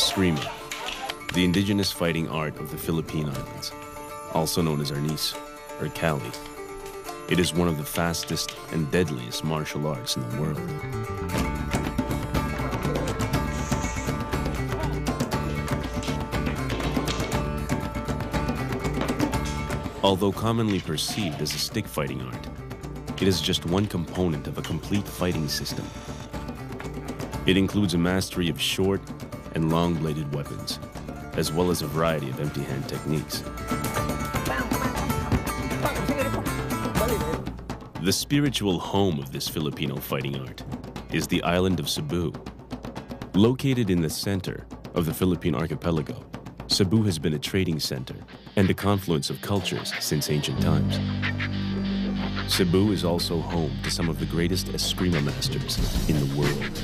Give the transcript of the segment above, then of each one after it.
Escrima, the indigenous fighting art of the Philippine Islands, also known as Arnis or Cali. It is one of the fastest and deadliest martial arts in the world. Although commonly perceived as a stick fighting art, it is just one component of a complete fighting system. It includes a mastery of short and long-bladed weapons, as well as a variety of empty-hand techniques. The spiritual home of this Filipino fighting art is the island of Cebu. Located in the center of the Philippine archipelago, Cebu has been a trading center and a confluence of cultures since ancient times. Cebu is also home to some of the greatest Escrima masters in the world.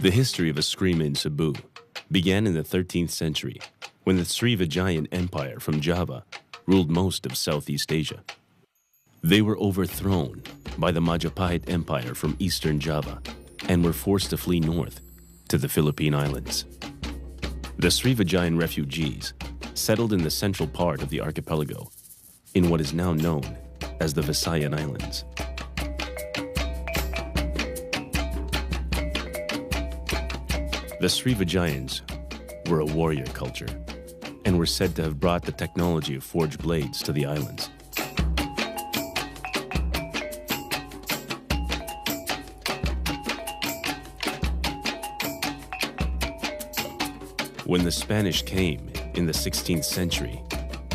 The history of Escrima in Cebu began in the 13th century when the Srivijayan Empire from Java ruled most of Southeast Asia. They were overthrown by the Majapahit Empire from eastern Java and were forced to flee north to the Philippine Islands. The Srivijayan refugees settled in the central part of the archipelago in what is now known as the Visayan Islands. The Srivijayans were a warrior culture and were said to have brought the technology of forged blades to the islands. When the Spanish came in the 16th century,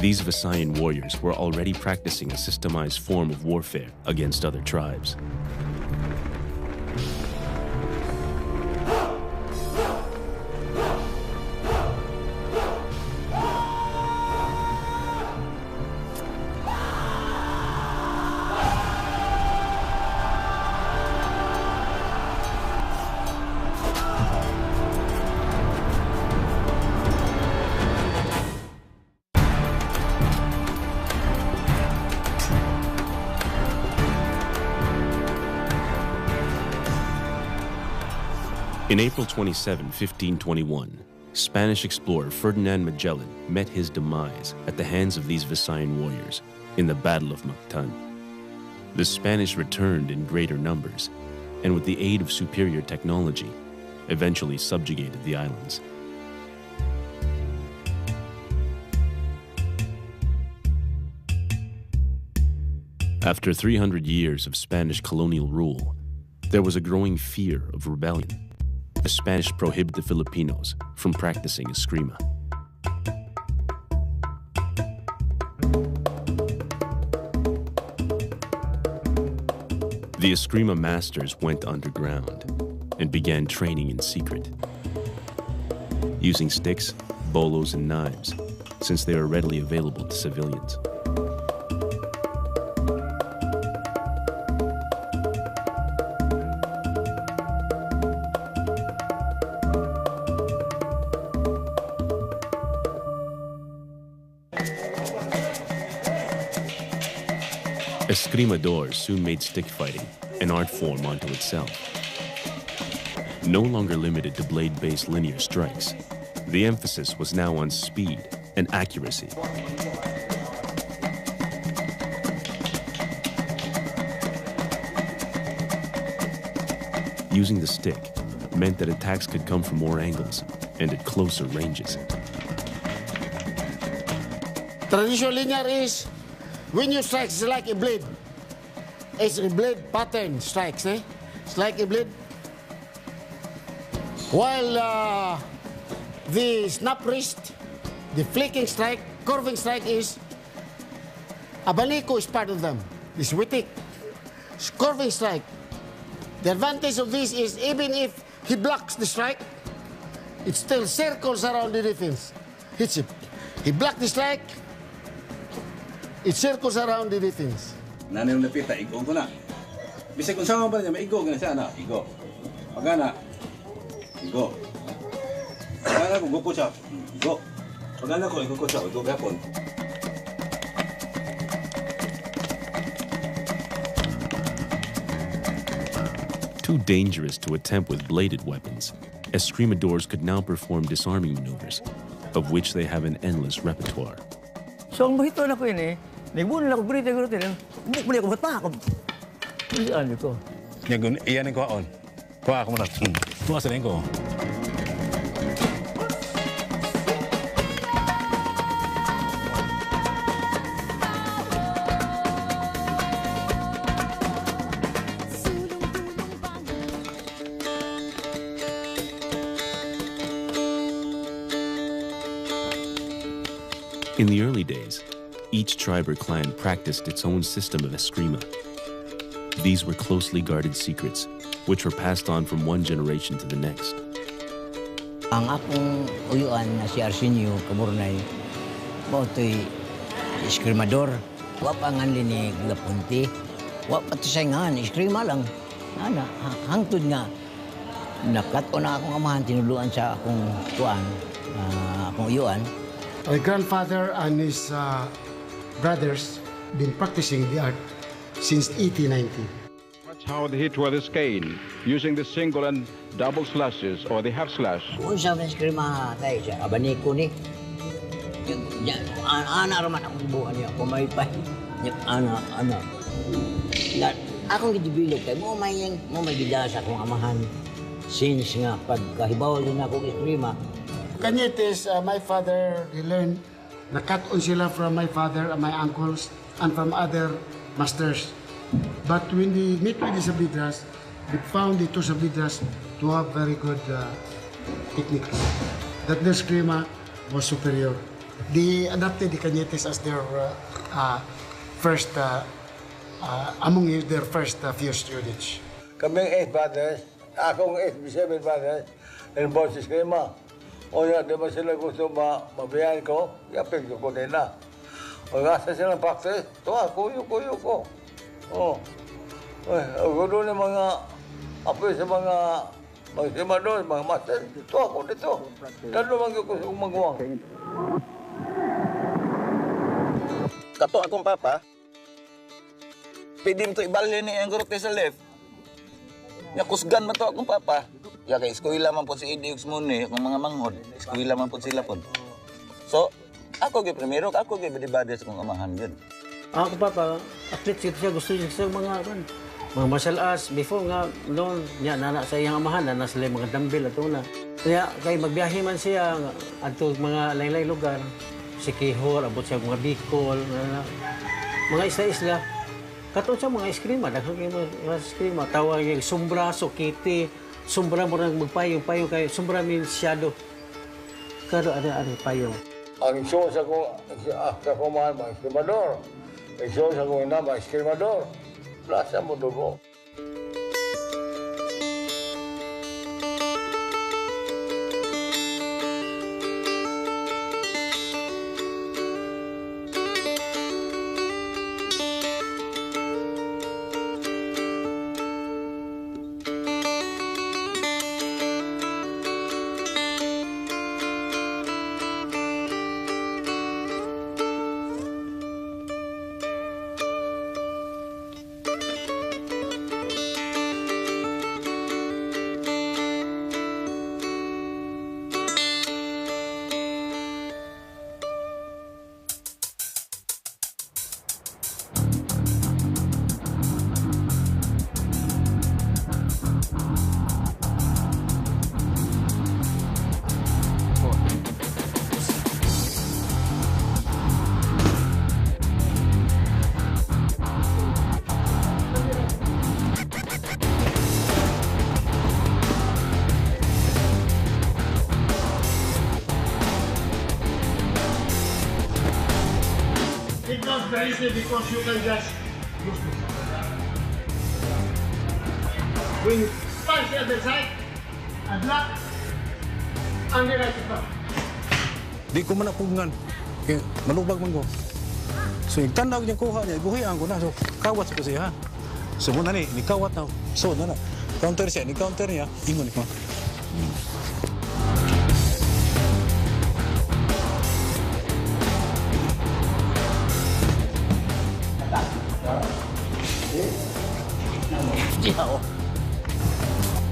these Visayan warriors were already practicing a systemized form of warfare against other tribes. In April 27, 1521, Spanish explorer Ferdinand Magellan met his demise at the hands of these Visayan warriors in the Battle of Mactan. The Spanish returned in greater numbers, and with the aid of superior technology, eventually subjugated the islands. After 300 years of Spanish colonial rule, there was a growing fear of rebellion. The Spanish prohibited the Filipinos from practicing Escrima. The Escrima masters went underground and began training in secret, using sticks, bolos, and knives, since they were readily available to civilians. Eskrimadors soon made stick fighting an art form unto itself. No longer limited to blade-based linear strikes, the emphasis was now on speed and accuracy. Using the stick, meant that attacks could come from more angles and at closer ranges. Traditional linear is when you strike, it's like a blade. It's a blade pattern strikes, eh? It's like a blade. While the snap wrist, the flicking strike, curving strike is, Abanico is part of them. This Wittig, curving strike. The advantage of this is even if he blocks the strike, it still circles around the defense. Hits it. He blocked the strike, it circles around the defense. Nanay yung napita, igo ko na. Bisag kung saan ba niya, maigo ka na siya na, igo. Pagana, igo. Pagana ko, gupo siya, igo. Pagana ko, igo ko siya, igo gapon. Too dangerous to attempt with bladed weapons, Eskrimadors could now perform disarming maneuvers, of which they have an endless repertoire. So ang bahito na ko yun eh, nagbunan ako berita ko rin, buk mo niya ako bata ako. Ano ko? Iyan ko on. Kuha ako muna. Kuha sa rin ko. In the early days, each tribe or clan practiced its own system of Escrima. These were closely guarded secrets, which were passed on from one generation to the next. Ang akong uyuan na si Undo Caburnay, ito'y Eskrimador. Wa pa nga linig Lapunti. Wa pa ito siya nga, Escrima lang. Hangtod nga, nakato na akong amahan, tinuluan sa akong akong uyuan. My grandfather and his brothers been practicing the art since 1890. Watch how the hit was scaled using the single and double slashes or the half slash. Kung sa Escrima tayo sa Abanico ni, ana raman akong buwan niya, pumaypay. Ana. Akong gidibilog tayo, mo may gida sa akong amahan. Since nga, pagkahibaw din ako Escrima, Canetes, my father, he learned, nakat-on sila from my father and my uncles and from other masters. But when they meet with the Sabidras, they found the two Sabidras to have very good techniques. That the Escrima was superior. They adopted the Canetes as their first, among their first few students. Kaming 8 brothers, akong 7 brothers, and boss Escrima. O yan, di ba sila gusto mabiyahin ko? Yapin ko nila. O gasa silang practice, kuyo ko. O. Gusto ng mga apoy sa mga cinematographer, mga master. Ito ako dito. Dalo man ko sa umagwang. Kato akong papa, pwede mo ito ibalya niya ang gurute sa left. Nakusgan mo ito akong papa. Ya kay eskwela man po si Idiux Muni, kung mga manghod, eskwela man po sila po. So, ako primero, ako bidibada sa kong amahan yun. ako papa, athlete siya, gusto niya sa mga martial arts. Before nga, noon, nana sa iyang amahan, nana sila mga dumbbell at una. Kaya, kay magbiyahe man siya, ato mga laylay lugar, si Kihor, abot siya mga Bicol, mga isla-isla. Katong siya mga Escrima, daghang kayo mga Escrima. Tawag yung sombraso, kiti, sombra mo nang magpayong kay sombra means shadow. Karo ano payong. Ang show sa kumahan, mga Eskrimador. Ang show sa kumahan, mga Eskrimador. Plasa mo dugo. easy because you can just use this. When you punch the other side, and block, and the right back. Di ko man napugngan. Kaya malubag man ko. So yung tanaw niya kuha niya, guhian ko na. So kawat ko siya ha. So muna ni kawat na. So na. Counter siya, ni counter niya. Ingon ko.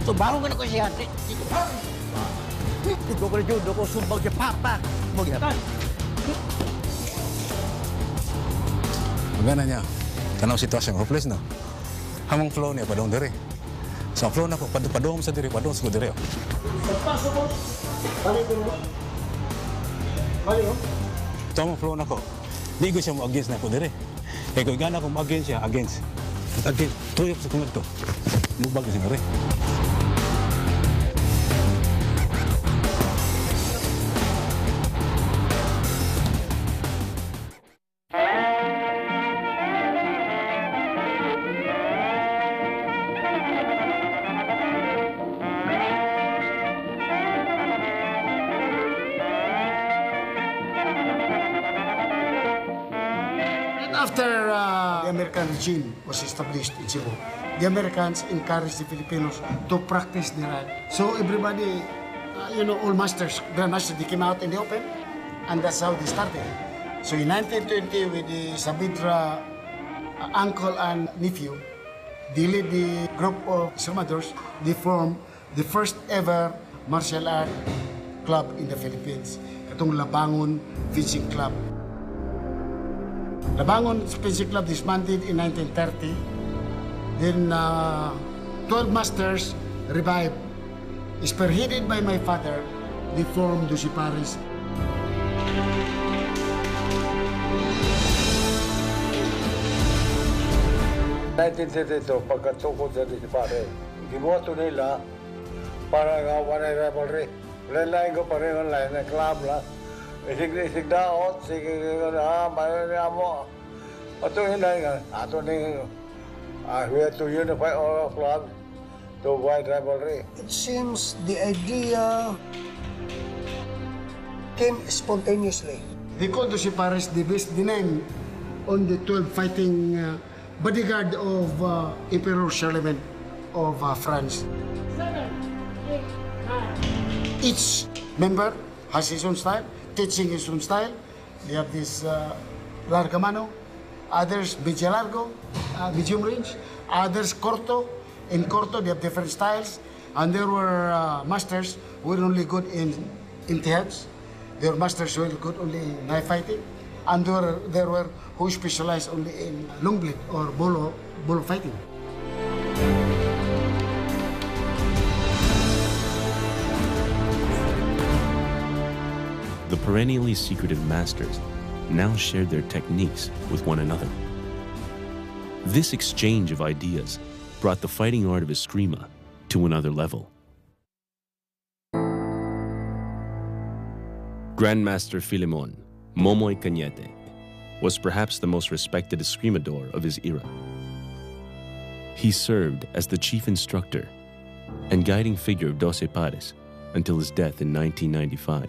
So bangun ka na ko siya. Ito ko na judo ko sumbag siya papa. Magyatan. Magana niya. Tanaw sitwasyon, hopeless na. Hamang flow niya, padong dire. So flow na ko, padong sa dire, padong sa dire. Paso mo. Balik ko mo. Balik ko. Ito ang flow na ko. Di ko siya mo-against na ko dire. Kaya kung gana ko mo-against siya, against. Against, tuyok sa kumag to. Mubag siya dire. After the American regime was established in Cebu, the Americans encouraged the Filipinos to practice the art. So everybody, all masters, grandmasters, they came out in the open, and that's how they started. So in 1920, with the Sabidra uncle and nephew, they led the group of Eskrimadors. They formed the first ever martial art club in the Philippines, itong Labangon Fencing Club. Labangon Fencing Club disbanded in 1930. Then 12 masters revived. Spearheaded by my father, they formed Doce Pares. ito, pagkatukod sa Doce Pares, gibuhato nila para nga wanay rivalry. Lain ko pa rin ang lain na club lang. Isig daot, sige bayan niya mo. Ato hinay nga, ato ni we have to unify all our clubs to avoid rivalry. It seems the idea came spontaneously. They called Doce Pares the best name on the 12 fighting bodyguard of Emperor Charlemagne of France. Each member has his own style, teaching his own style. They have this larga mano, others media largo, medium range, others corto. In corto, they have different styles. And there were masters who were only good in tihads. There were masters who were good only in knife fighting. And there were who specialized only in long blade or bolo fighting. The perennially secretive masters now shared their techniques with one another. This exchange of ideas brought the fighting art of Escrima to another level. Grandmaster Filimon, Momoy Canete, was perhaps the most respected Eskrimador of his era. He served as the chief instructor and guiding figure of Doce Pares until his death in 1995.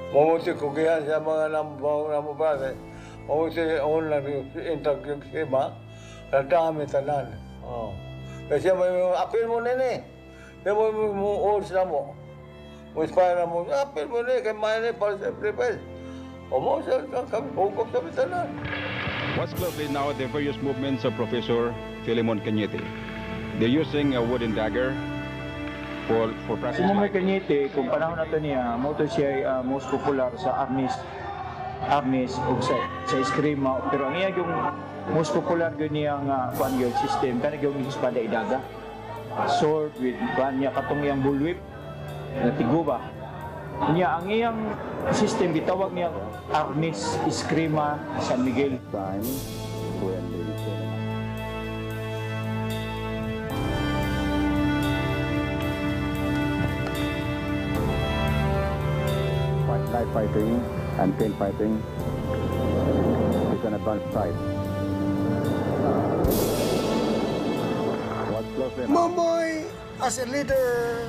Mamuti kugihan sa mga namubase. Mamuti on lang yung Escrima, nadami tanan. Kasi may apil mo na ni. May mo ords na mo. Mo inspire mo, apil mo na kay may para sa prepare. O sa kami hukom sa tanan. Watch closely now at the various movements of Professor Filimon Canete. They're using a wooden dagger for practice. Si Momoy Canete, kung panahon na ito niya, mo ito siya most popular sa Arnis o sa Escrima. Pero ang iya yung most popular yun niyang yung system, kaya yung espada idaga. Sword with niya katong yung bullwhip na tiguba. Niya ang iyang system, bitawag niya Arnis, Escrima, San Miguel. Knife fighting and pin fighting. front sight. Watch closely now. Momoy, as a leader,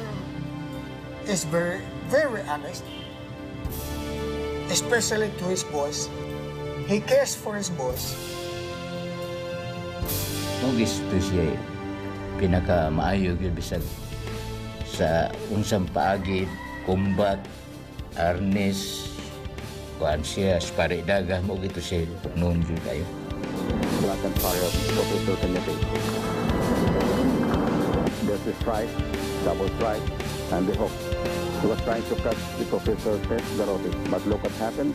is very, very honest. Especially to his boys. He cares for his boys. Mugis to siya pinaka-maayo yun bisag sa unsang paagid, combat, arnis, kuhan siya, spare daga, mugis to siya noon yun kayo. Black and fire of Professor Canete. There's the strike, double strike, and the hook. He was trying to cut the professor's head, Garotti, but look what happened.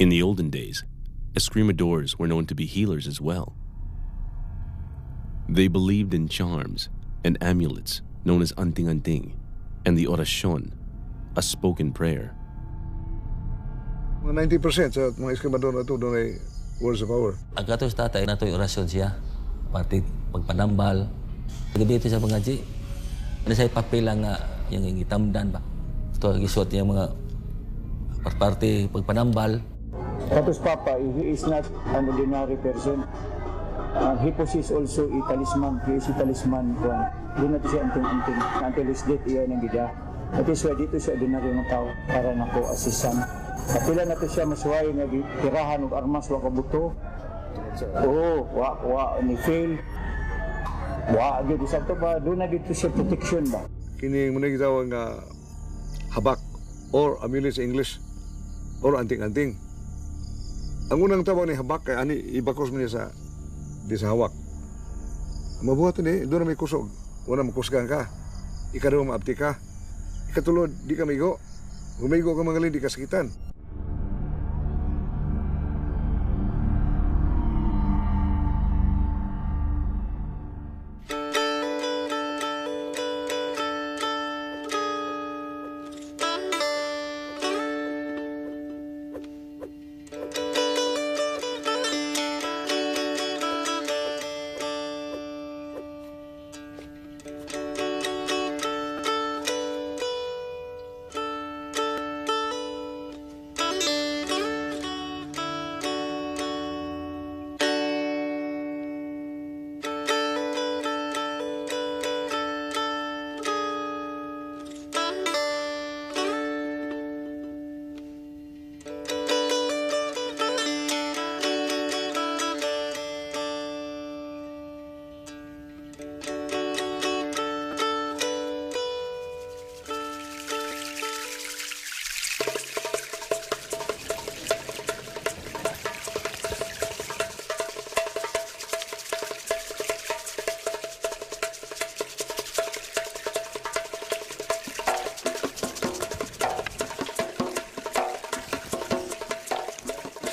In the olden days, Eskrimadors were known to be healers as well. They believed in charms and amulets known as anting-anting and the orasyon, a spoken prayer. 90% sa mga Eskrimador na ito doon ay words of power. Ang katos tatay na ito'y orasyon siya, pati pagpanambal. Gabi ito sa mga G, ano sa'y papel nga yung itamdan ba? Ito ang isuot niya mga parte pagpanambal. Katos Papa, he is not an ordinary person. He possesses also a talisman. He is a talisman. Doon natin siya anting-anting. Until his death, iyan ang gida. That is why dito siya ordinary ng tao para na po asisan. Kapila natin siya masuway na tirahan ng armas, wakabuto. Oo, ni fail. Agad isang to ba, doon na dito siya protection ba? Kini muna gitawag nga habak or amulet sa English or anting-anting. Ang unang tawag ni habak kay ani ibakos mo niya sa hawak. Mabuhat ni doon na may kusog. Wala makusgan ka. Ikaduha maabti ka. Ikatulod di ka maigo. Humigo ka mga di ka sakitan.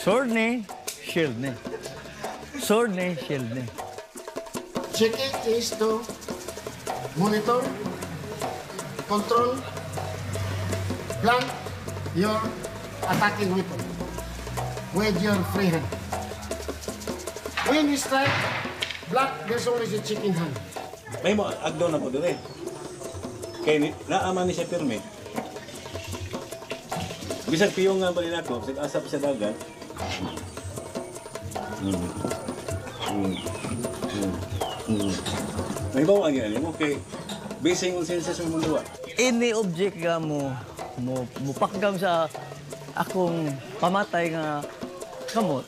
Sword ni, shield ni. Sword ni, shield ni. Checking is to monitor, control, plan your attacking weapon with your free hand. When you strike, black, there's always a checking hand. May mo, agdaw na po doon eh. Kaya naaman ni siya pirme. Bisag piyong nga balin ako, bisag asap sa dagat. May bawa ang ginali mo, kay basing on senses mo mundo. Any object nga mo pakgam sa akong pamatay nga kamot.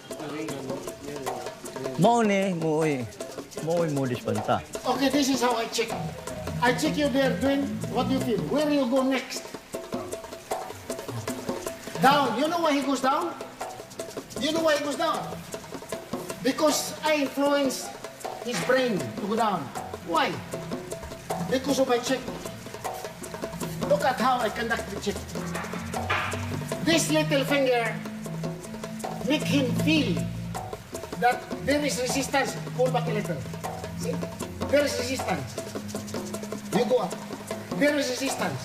Mao ni mo dispanta. Okay, this is how I check. I check you there doing what you feel. Where you go next? Down. You know why he goes down? You know why he goes down? Because I influence his brain to go down. Why? Because of my check. Look at how I conduct the check. This little finger make him feel that there is resistance. Pull back a little. See? There is resistance. You go up. There is resistance.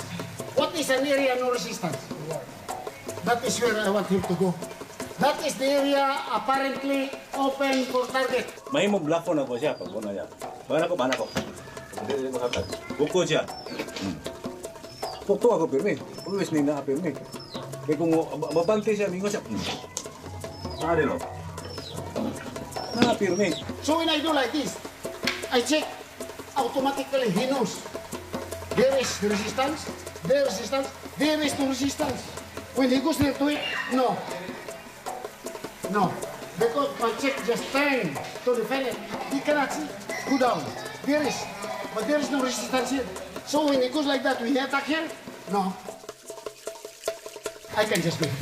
What is an area no resistance? That is where I want him to go. That is the area apparently Open for target. Mahimo blafo na ko siya pag una niya. Mana ko. Hindi mo hatag. Buko siya. Pukto ako pirmi. Always ni na pirmi. Kaya kung mabante siya, mingo siya. Saan rin o? Na pirmi. So when I do like this, I check automatically he knows. There is resistance, there is no resistance. When he goes near to it, no. Because my check just turn to the fence. He cannot see. Go down. But there is no resistance here. So when he goes like that, when he attack here, no. I can just do it.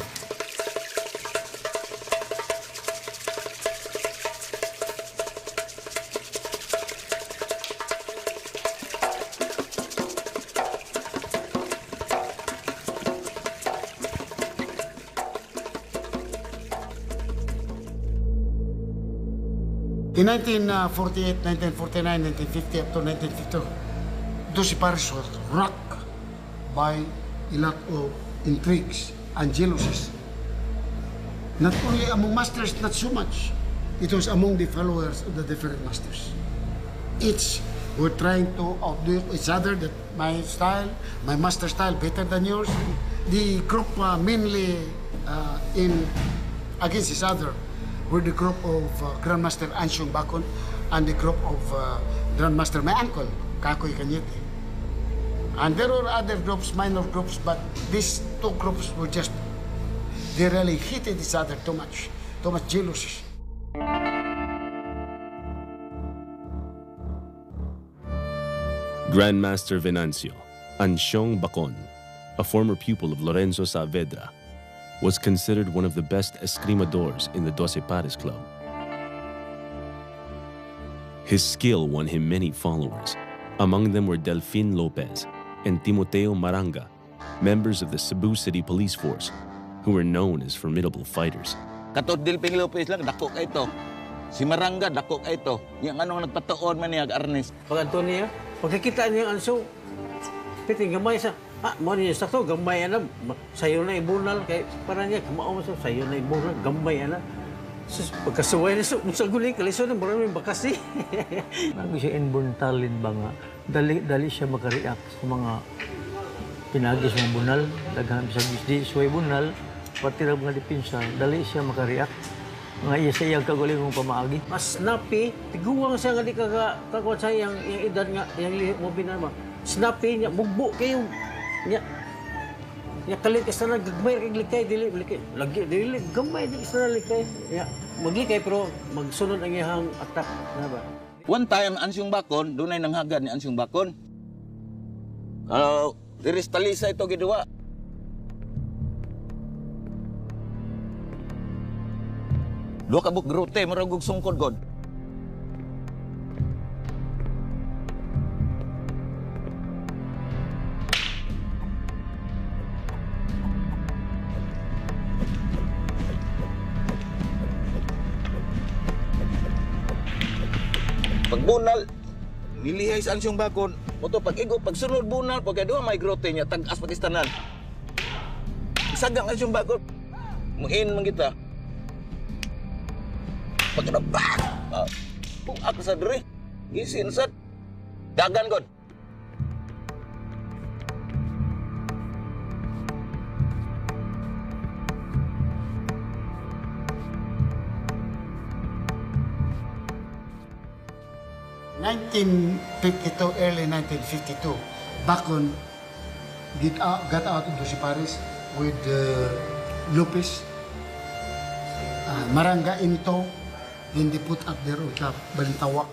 In 1948, 1949, 1950, up to 1952, Doce Pares was rocked by a lot of intrigues and jealousies. Not only among masters, not so much. It was among the followers of the different masters. Each were trying to outdo each other, that my style, my master style better than yours. The group mainly against each other were the group of Grandmaster Ansyong Bakon and the group of Grandmaster, my uncle, Cacoy Canete. And there were other groups, minor groups, but these two groups were just, they really hated each other too much jealousy. Grandmaster Venancio, Ansyong Bakon, a former pupil of Lorenzo Saavedra, was considered one of the best Eskrimadors in the Doce Pares Club. His skill won him many followers. Among them were Delfin Lopez and Timoteo Maranga, members of the Cebu City Police Force, who were known as formidable fighters. Katod Delfin Lopez lang, dako ka ito. Si Maranga, dako ka ito. Yung anong nagpatuon man niya, Arnis. Pag Antonio, pagkakita niya ang Ansyong, piting gamay sa, mo niya sakto, gamay na, sayo na ibunal, kay para niya, kamao sa sayo na ibunal, gamay na. Sus, pagkasuway na sa guling, kaliso na, maraming bakas eh. Bago siya inborn talent ba nga, dali siya makareact sa mga pinagis mga bunal, daghan sa di suway bunal, pati lang mga depensa, dali siya makareact. Nga iya sa iyang kaguling mong pamaagi. Mas snappy, tiguwang siya nga di kakakuha sa yung edad nga, yung lihip mo binama. Snappy niya, bugbo kayo. Niya kalit ka sana, gagmay kag likay, dili, gamay di sana likay. Maglikay pero magsunod ang iyang attack. Na ba? One time, Ansyong Bakon, doon ay nanghagad ni Ansyong Bakon. Kalau diris talisa ito giduwa. Dua kabuk grote, maragog sungkod god. Pagbunal, nilihay sa Ansyong Bakon. Moto pag-igo, pagsunod bunal, pagkadua may grote niya, tag-as Pakistanan. Isagang Ansyong Bakon. Muin man kita. Pagkadabak! Ako sa diri. Gisin sa dagan god. Early 1952, Bakon got out of Doce Pares with Lopez, Maranga into, then they put up their Undo Caburnay.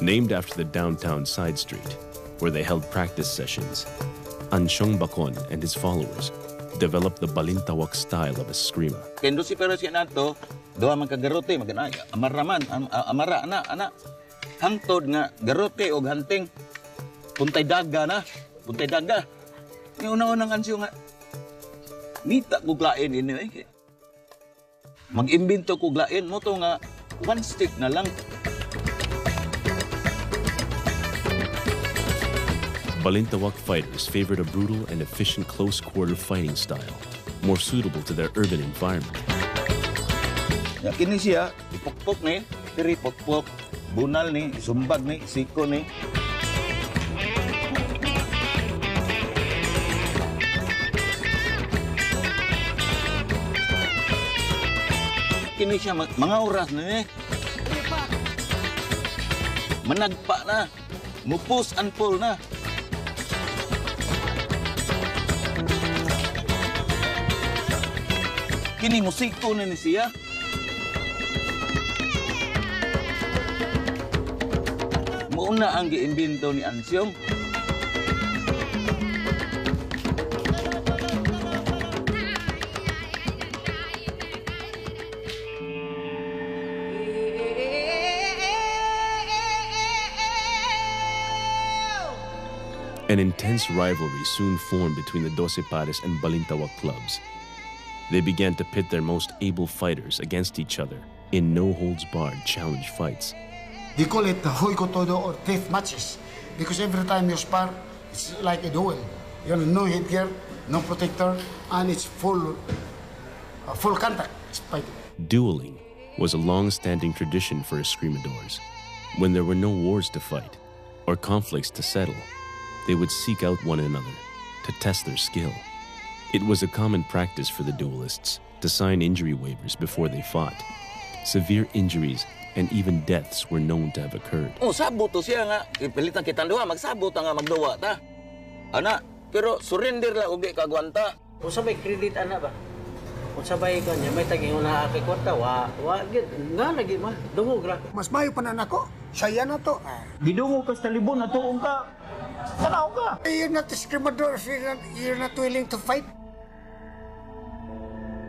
Named after the downtown side street, where they held practice sessions, Ansyong Bakon and his followers developed the Balintawak style of Escrima. Kendo si pero siya nato, doha man ka garote, amaraman, amara, ana. Hangtod nga, garote o hanting, puntay daga. Yung una-unang Ansyong nga, nita kuglain ini eh. Mag-imbento kuglain mo to nga, one stick na lang. Balintawak fighters favored a brutal and efficient close-quarter fighting style, more suitable to their urban environment. Kini siya, ipukpok ni, diri pukpok, bunal ni, sumbag ni, siko ni. Kini siya, mga oras na ni. Managpa na, mupus and pull na. Kini musiko na ni siya. Muna ang giimbento ni Ansyong. An intense rivalry soon formed between the Doce Pares and Balintawak clubs. They began to pit their most able fighters against each other in no-holds-barred challenge fights. They call it the Hoyko Todo or death matches because every time you spar, it's like a duel. You know, no headgear, no protector, and it's full contact fighting. Dueling was a long-standing tradition for Eskrimadors. When there were no wars to fight or conflicts to settle, they would seek out one another to test their skill. It was a common practice for the duelists to sign injury waivers before they fought. Severe injuries and even deaths were known to have occurred. Oh, sabot to siya nga. Ipilitan kitang duha, magsabot nga magduwa ta. Ana, pero surrender la ug di kagwanta. Kung sabay credit ana ba? Kung sabay kanya may taging una kay kwarta wa gid nga lagi man dungog ra. Mas mayo pa na nako. Saya na to. Gidungog ka sa talibon na tuong ka. Tanaw ka. You're not Eskrimadors. You're not willing to fight.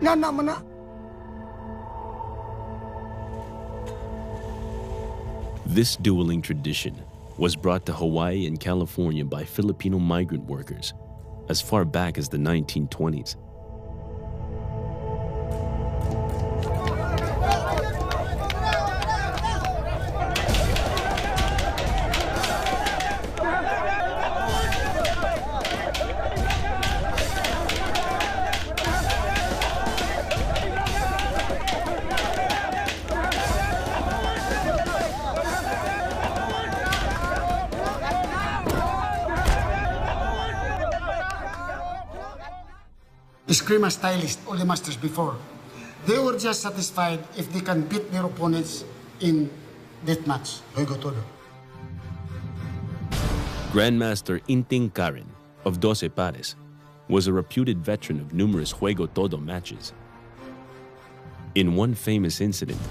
Nana man na. This dueling tradition was brought to Hawaii and California by Filipino migrant workers as far back as the 1920s. Escrima stylist, all the masters before, they were just satisfied if they can beat their opponents in deathmatch. Hoyko Todo. Grandmaster Inting Karen of Doce Pares was a reputed veteran of numerous Juego Todo matches. In one famous incident,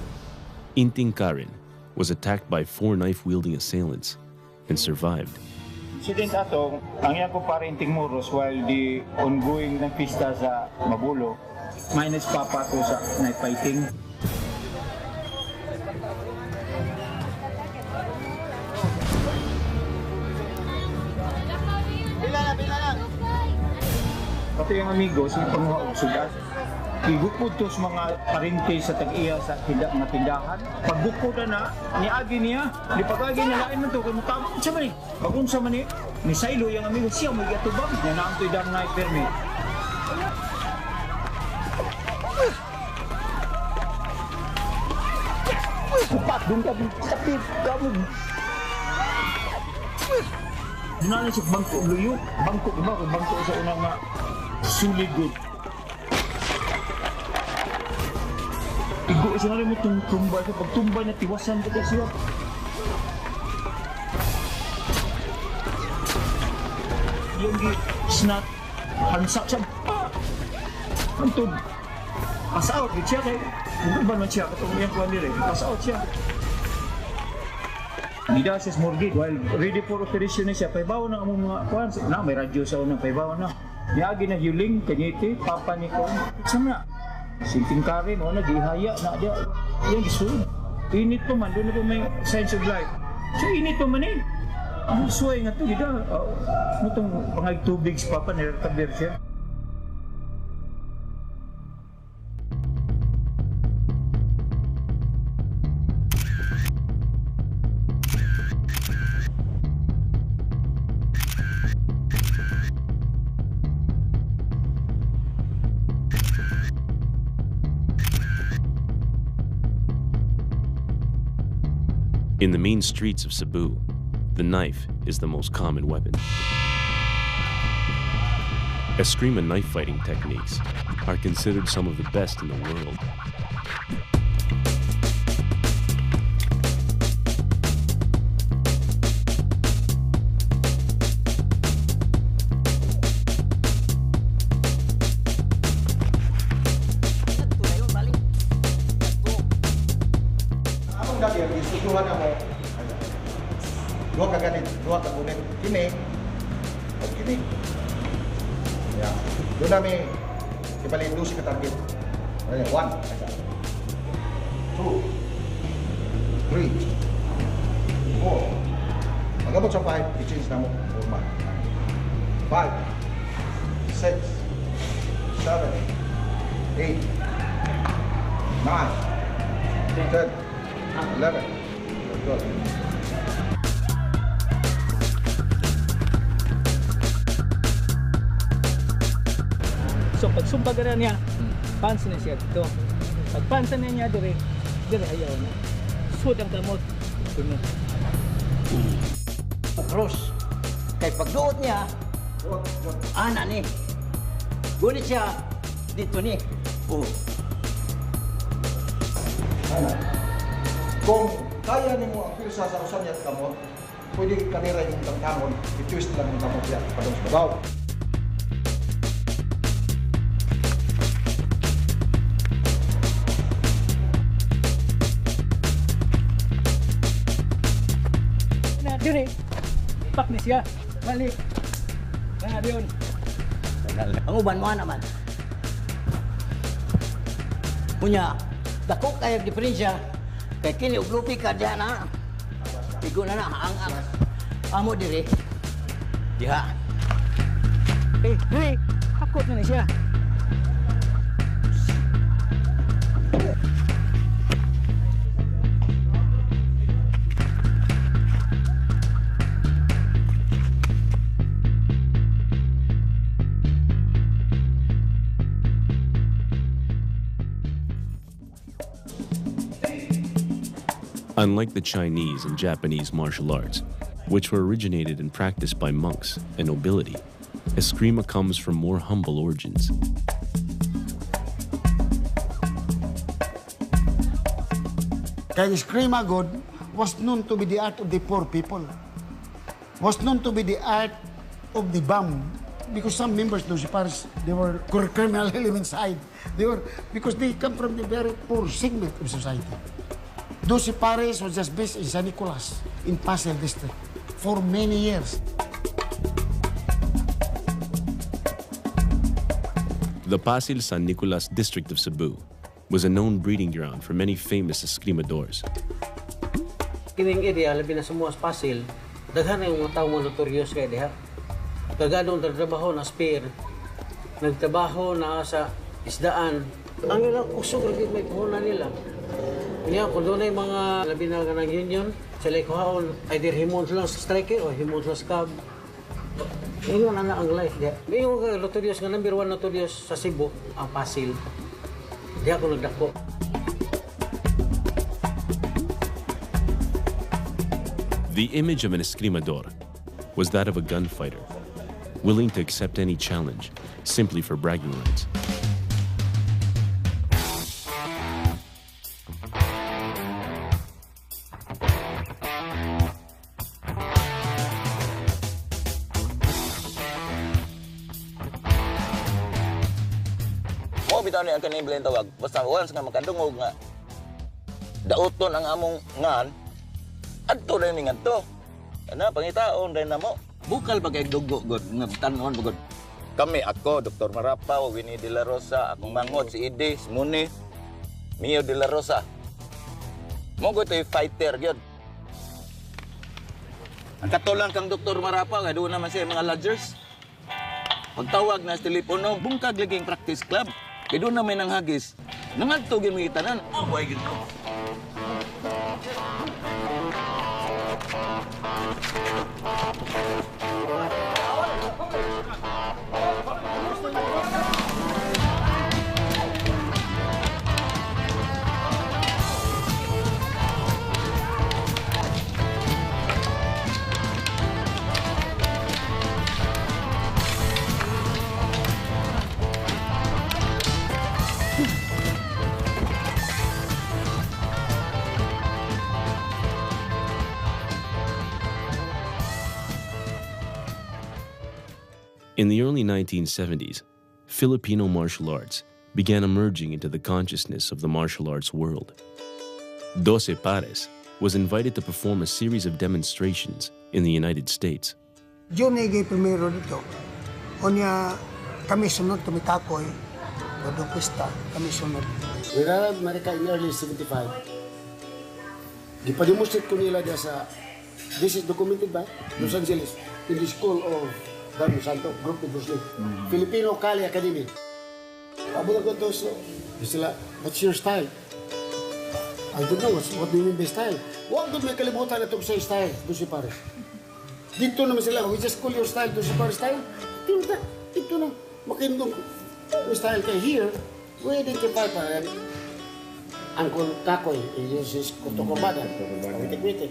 Inting Karen was attacked by 4 knife-wielding assailants and survived. Incident atong ang iyang kumparinting Moros while the ongoing ng pista sa Mabulo, minus papato sa knife fighting. Pati yung amigos, yung panguha og sugat. Igupod to sa mga parente sa tag-iya sa mga tindahan. Pagbukod na, niagi niya, di pag-agi na lain man to, kay mutabang siya man eh. Pag-unsa man eh, ni Silo yung amigo siya, may gatubang, na naamtoy dang knife permit. Upat, doon ka, kapit, kamog. Doon na siya bangko luyo, bangko iba, bangko sa unang nga sulig good. Igo siya nga rin mo itong tumba. Pag tumba na tiwasan ko siya. Yung snot, hansak siya. Antod. Pass out siya kay. Kung ba naman siya, katong yung kuwan nila. Pass out siya. Nida siya smorgid. While ready for operation na siya, paibaw na ang mga kuwan. Na, may radyo sa unang paibaw na. Niyagi na Yuling, Canete, Papa ni Kuwan. Saan na? Sinting Karen, wala, gihaya na dia. Yan, gisunod. Init pa man, doon na po may signs of life. So, init pa man eh. Ang suway nga ito, gida. Itong pangagtubig sa Papa, nirataber siya. In the main streets of Cebu, the knife is the most common weapon. Escrima knife fighting techniques are considered some of the best in the world. Dua kagunit kini o kini ya doon namin ibalik dosi ka target 1 2 3 4 magabot sa 5 i-change na mo forma 5 6 7 8 9 10 11 good. So pag sumbaga na niya, pansin na siya dito. Pag pansin na niya dire ayaw na. Sud ang kamot. Sunod. Cross. Kay pagduot niya, ana ni. Gunit siya dito ni. Oh. Ana. Kung kaya nimo ang pilsa sa usan niya kamot, pwede kanira yung tangkamon, i-twist lang yung kamot niya padung sa babaw. Dire, pak ni siya. Balik. Nga diyon. Ang uban mo naman. Punya, dako kaya diferensya. Kay kini og lupi ka diyan na. Igo na ang amo dire. Diha. Dire, hakot na siya. Unlike the Chinese and Japanese martial arts, which were originated and practiced by monks and nobility, Escrima comes from more humble origins. Kaya Escrima God was known to be the art of the poor people. Was known to be the art of the bomb. Because some members, Doce Pares, they were criminal element side. Because they come from the very poor segment of society. Doce Pares was just based in San Nicolas, in Pasel district, for many years. The Pasel San Nicolas district of Cebu was a known breeding ground for many famous Eskrimadors. Kining area, labi na sa mga Pasel, daghan yung mga tao mga notorious kaya diha. Kagadong nagtrabaho na spear, nagtrabaho na sa isdaan. Ang ilang usog rin may puhunan nila. Kanya, kung doon ay mga labi na ng union, sila kuhaon, either himon lang sa striker o himon sa scab. Ngayon na ang life. May yung notorious nga, number 1 notorious sa Cebu, ang Pasel. Di ako nagdako. The image of an Eskrimador was that of a gunfighter, willing to accept any challenge simply for bragging rights. Bitaw ni ang kanang Balintawak, basta once nga makadungog nga dauton ang among ngan, adto na ni ngadto. Ana pangitaon dai namo. Bukal bagay dugo god nga tanon bagod. Kami ako, Dr. Marapa, Winnie de la Rosa, akong mangod si Ide, si Muni, Mio de la Rosa. Mo go toy fighter gyud. Ang katulang kang Dr. Marapa, nga doon naman siya mga lodgers. Pagtawag na sa telepono, bungkag laging practice club. Kaya doon namin ang hagis. Nangadtog yung mga tanan. Oh, why gid ko? In the early 1970s, Filipino martial arts began emerging into the consciousness of the martial arts world. Doce Pares was invited to perform a series of demonstrations in the United States. Yun ay primero dito. Onya kami sunod, kami Cacoy, Bodong Pista, kami sunod. We arrived in America in early 75. Gipademonstrate ko nila dyan sa, this is documented by Los Angeles, in the school of Dano Santo, group of Muslim, Filipino Kali Academy. Abot ako to, so, sila, what's your style? I don't know, what do you mean by style? Huwag doon may kalimutan na ito sa style, Doce Pares. Dito naman sila, we just call your style Doce Pares style. Dito na, makindong style kay here, we identify pa rin. Uncle Cacoy, he uses Corto Corbada.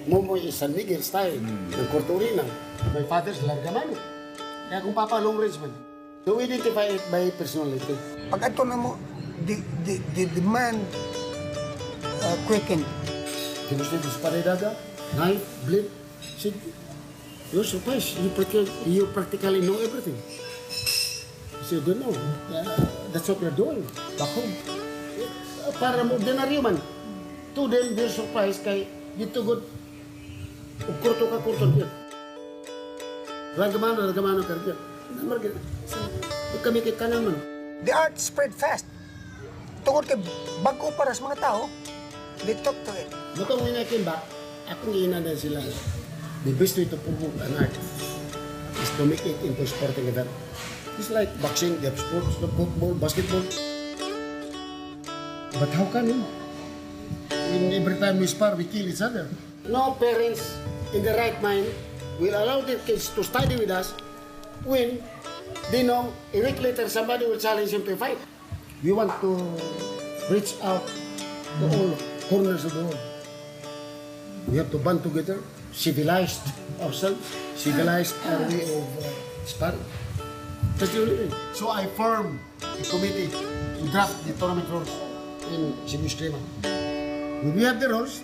Momoy is San Miguel style, ng Cortorina. My father's Largamano. Kaya kung papa, long range man. So we identify it by personality. Pag ito na mo, the demand quickened. Kinusin sa paredaga, knife, blade, said, you're surprised, you practically know everything. You say, don't know, that's what you're doing back home. Para mo, ordinaryo man. To them, they're surprised kay dito good, kurto ka dyan. Ragamano ka dyan. Kami kay kanan man. The art spread fast. Tungkol kay bago para sa mga tao, they talk to it. Matong when I came back, akong iinanan sila. The best way to promote an art is to make it into sporting event. It's like boxing, they have sports, football, basketball. But how can we? When every time we spar, we kill each other. No parents in the right mind will allow their kids to study with us when they know a week later somebody will challenge them to a fight. We want to reach out to all corners of the world. We have to band together, civilize ourselves, civilize our way of sparring. That's the only way. So I formed a committee to draft the tournament rules in Escrima. When we have the rules,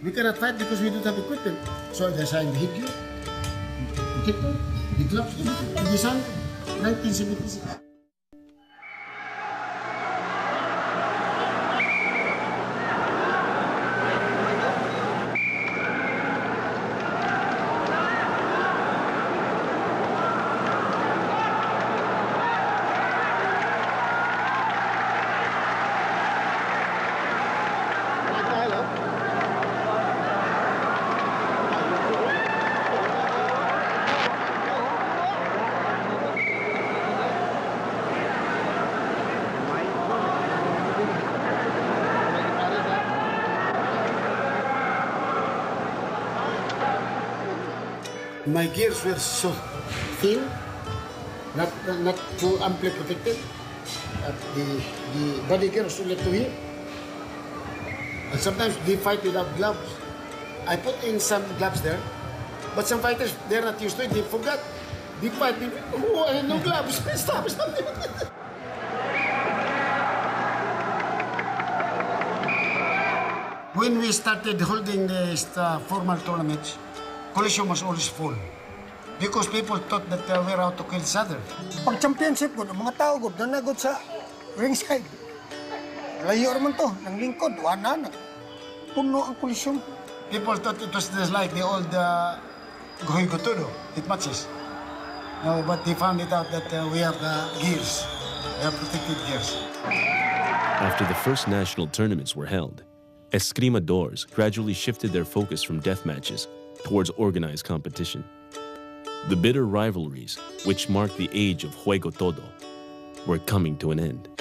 we cannot fight because we don't have equipment. So I designed the headgear, the kitchen, the gloves, the design, 1976. My gears were so thin, not too amply protected. The body gear was only to here. And sometimes they fight without gloves. I put in some gloves there, but some fighters, they're not used to it. They forgot. They fight. Oh, I have no gloves. Stop. When we started holding this formal tournaments, collision was always full because people thought that we're out to kill each other. Pag championship ko, mga tao ko, nanagod sa ringside. Layo naman to, ng lingkod, wala na. Puno ang kolisyon. People thought it was just like the old Goy Gotudo, it matches. No, but they found it out that we have gears. We have protected gears. After the first national tournaments were held, Eskrimadors gradually shifted their focus from death matches towards organized competition. The bitter rivalries, which marked the age of Juego Todo, were coming to an end.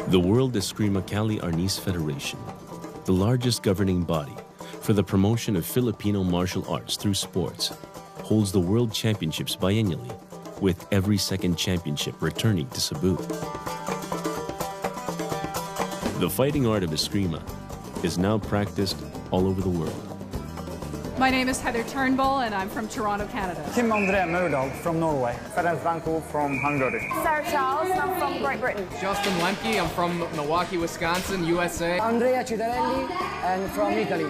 The World Escrima Arnis Federation, the largest governing body for the promotion of Filipino martial arts through sports, holds the World Championships biennially, with every second championship returning to Cebu. The fighting art of Escrima is now practiced all over the world. My name is Heather Turnbull, and I'm from Toronto, Canada. Kim André Murdal from Norway. Ferenc Franco from Hungary. Sarah Charles, and I'm from Great Britain. Justin Lemke, I'm from Milwaukee, Wisconsin, USA. Andrea Citarelli, and from Italy.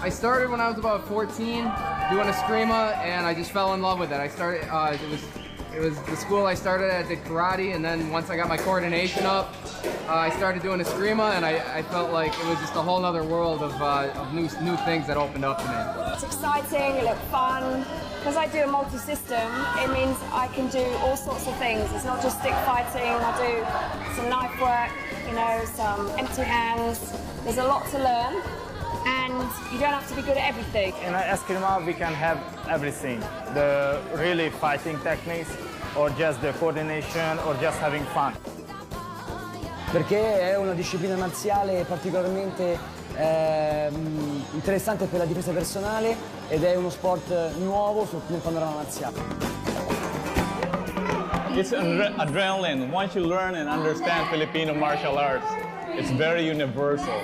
I started when I was about 14 doing Escrima, and I just fell in love with it. I started, it was the school I started at, did karate, and then once I got my coordination up, I started doing Escrima, and I felt like it was just a whole other world of new things that opened up to me. It's exciting, it looked fun. Because I do a multi-system, it means I can do all sorts of things. It's not just stick fighting, I do some knife work, you know, some empty hands. There's a lot to learn, and you don't have to be good at everything. In Escrima, we can have everything. The really fighting techniques, or just the coordination, or just having fun. Perché è una disciplina marziale particolarmente interessante per la difesa personale ed è uno sport nuovo nel panorama marziale. It's adrenaline. Once you learn and understand Filipino martial arts, it's very universal.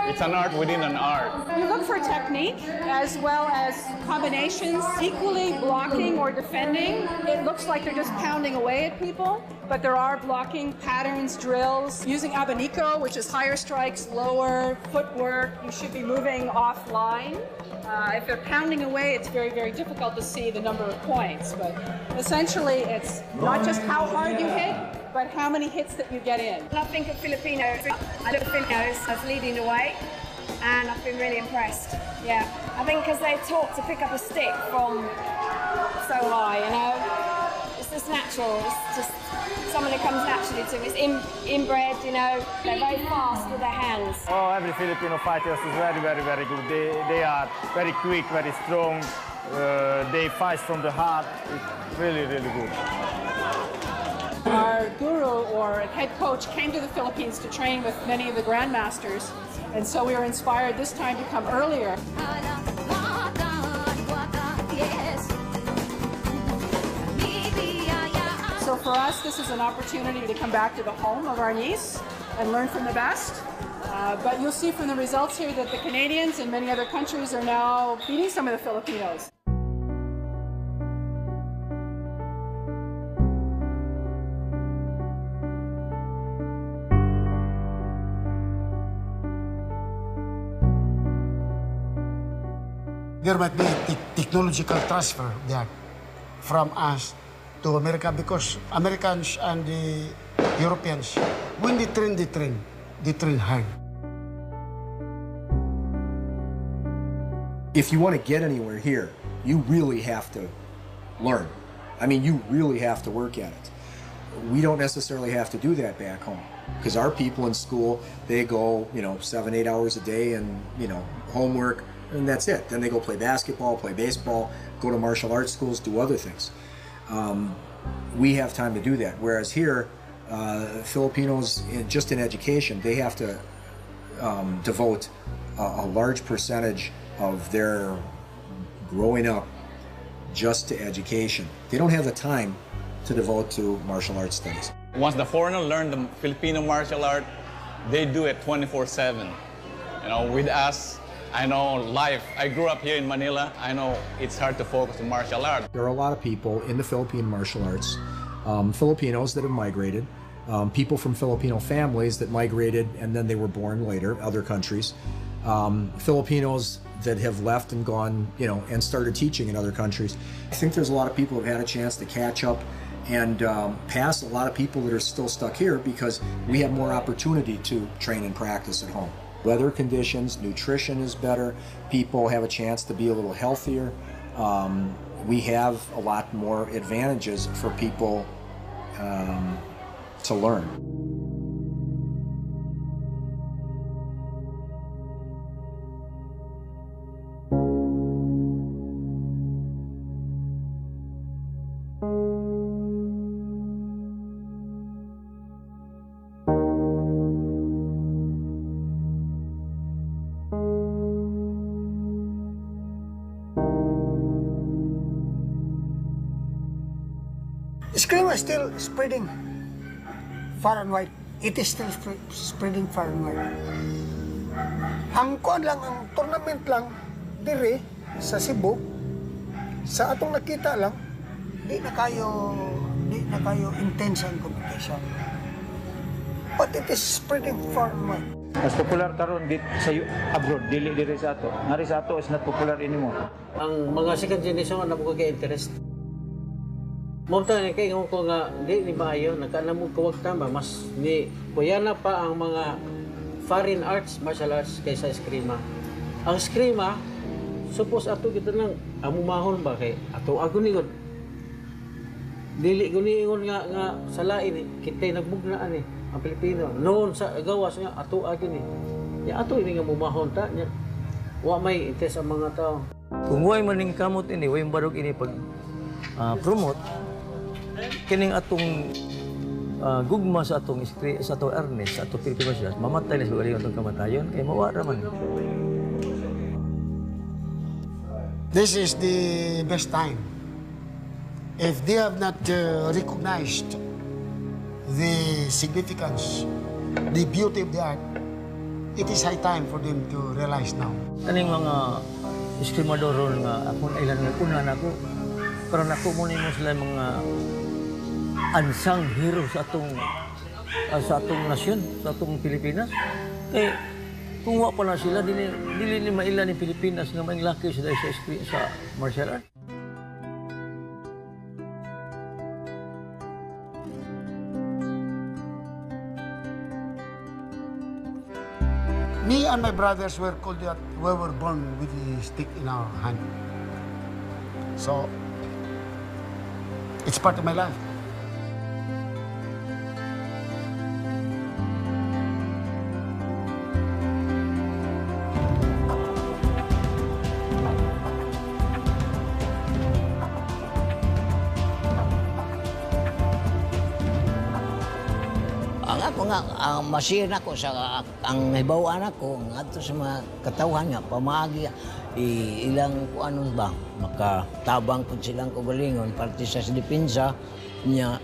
It's an art within an art. You look for technique as well as combinations, equally blocking or defending. It looks like they're just pounding away at people, but there are blocking patterns, drills. Using Abanico, which is higher strikes, lower footwork, you should be moving offline. If they're pounding away, it's very, very difficult to see the number of points, but essentially it's not just how hard you hit, but how many hits that you get in. And I think of Filipinos, I look at Filipinos as leading the way, and I've been really impressed. Yeah, I think because they're taught to pick up a stick from so high, you know. It's just natural, it's just something that comes naturally to them. It's inbred, you know, they're very fast with their hands. Oh, every Filipino fighter is very, very, very good. They are very quick, very strong. They fight from the heart. It's really, really good. Our guru or head coach came to the Philippines to train with many of the grandmasters, and so we were inspired this time to come earlier. So for us, this is an opportunity to come back to the home of our niece and learn from the best. But you'll see from the results here that the Canadians and many other countries are now beating some of the Filipinos. There might be a technological transfer there from us to America, because Americans and the Europeans, when they train hard. If you want to get anywhere here, you really have to learn. I mean, you really have to work at it. We don't necessarily have to do that back home, because our people in school, they go, 7-8 hours a day and, homework, and that's it. Then they go play basketball, play baseball, go to martial arts schools, do other things. We have time to do that. Whereas here, Filipinos, just in education, they have to devote a large percentage of their growing up just to education. They don't have the time to devote to martial arts studies. Once the foreigner learn the Filipino martial art, they do it 24/7. With us, I know life. I grew up here in Manila. I know it's hard to focus on martial art. There are a lot of people in the Philippine martial arts, Filipinos that have migrated, people from Filipino families that migrated and then they were born later, other countries, Filipinos that have left and gone, and started teaching in other countries. I think there's a lot of people who have had a chance to catch up and pass a lot of people that are still stuck here, because we have more opportunity to train and practice at home. Weather conditions, nutrition is better, people have a chance to be a little healthier. We have a lot more advantages for people to learn. Escrima is still spreading far and wide. It is still spreading far and wide. Ang kuan lang, ang tournament lang, dire sa Cebu, sa atong nakita lang, di na kayo intense ang competition. But it is spreading far and wide. Mas popular karon dit sa abroad, dili diri sa ato. Ngari sa ato is not popular anymore. Ang mga second generation na po kay-interest. Mabta ni kay ko nga di ni maayo nagkanamo kawag tama mas ni kuyana pa ang mga foreign arts, martial arts kaysa Eskrima. Ang Eskrima suppose ato kita nang amumahon ba kay ato aguningon. Dili guningon nga sa lain kitay nagbugnaan ni ang Filipino. Noon sa gawas nga ato agin ni. Ya ato ini nga mumahon ta nya. Wa may interest ang mga tao. Kung way maning kamot ini, way barog ini pag promote kining atong gugma sa atong Arnis, sa atong Filipino sila, mamatay na siguro yung kamatayon, kaya mawara man. This is the best time. If they have not recognized the significance, the beauty of the art, it is high time for them to realize now. Kaning mga Eskrimadors nga akong ilan nga kunan ako, pero naku mo sila mga unsung hero sa atong nasyon, sa atong Pilipinas. Kaya kung wa pa na sila, dili ni mailan ni Pilipinas nga may laki sila sa martial art. Me and my brothers were called that we were born with the stick in our hand. So, it's part of my life. Ang masir na ko sa ang nahibawaan ako ngadto sa mga katawhan nga pamagi ilang ano ba makatabang pud silang kagalingon parte sa depensa nya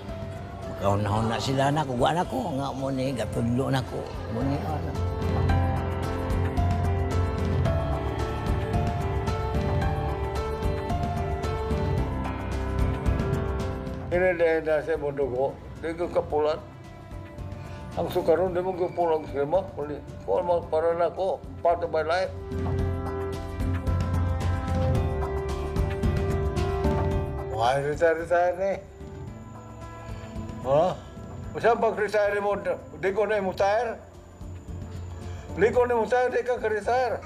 makaunahon na sila na ko na ko nga mo ni gatudlo na ko mo ni ana. Ini dah saya bodoh kok, dia ke kapulan. Ang sukaron di mo pulang Eskrima, para na ko, part of my life. Why retire ni? Ha? Masang pag-retire mo, di ko na i-retire? Di ko na i-retire, di ka ka-retire.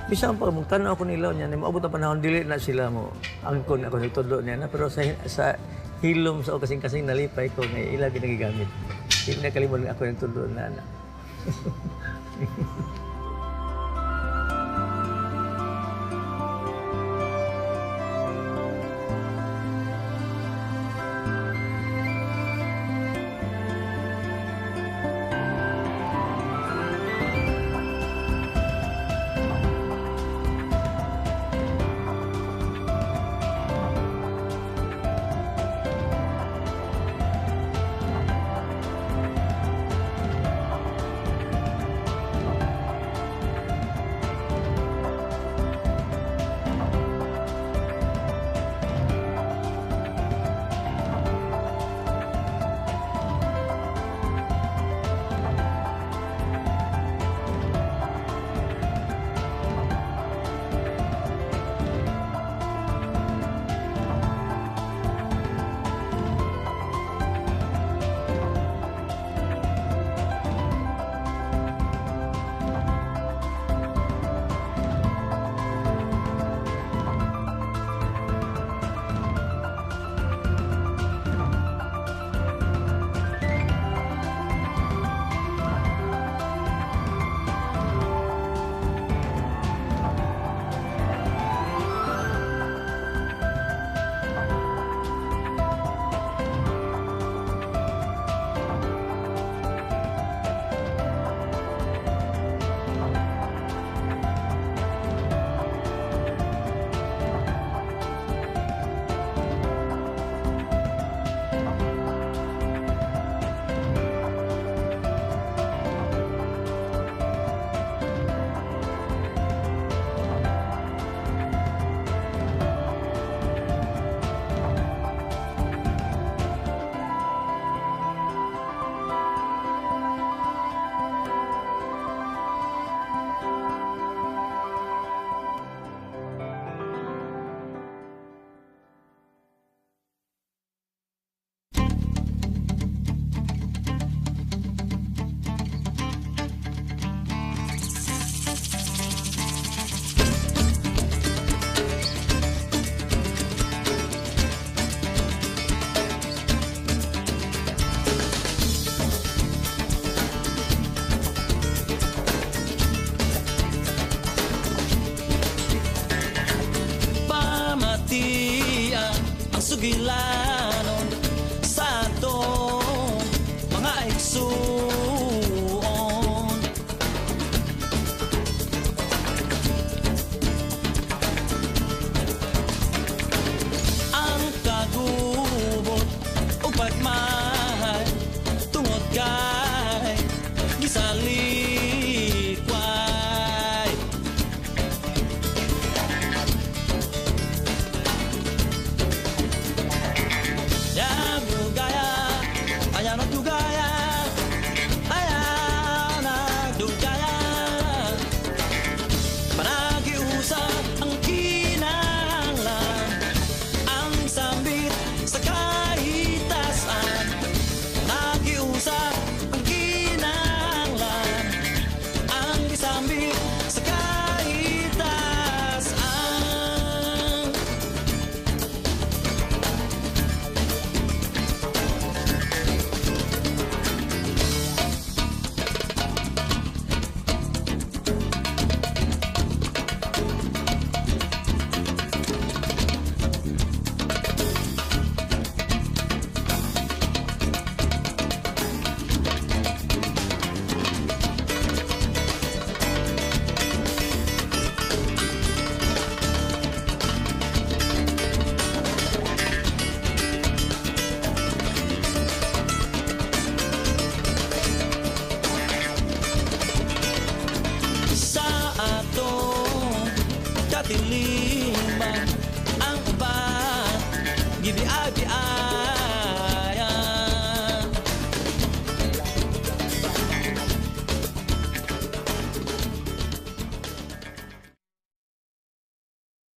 Bisan pa mong tanaw ko nilaw niya, maabot ang panahon, dili na sila mo angkon ako nagtudlo niya na, pero sa hilom sa kasing-kasing nalipay ko, ngay ila ginagigamit. Hindi na kalimutan ako nagtudlo na anak. gilay.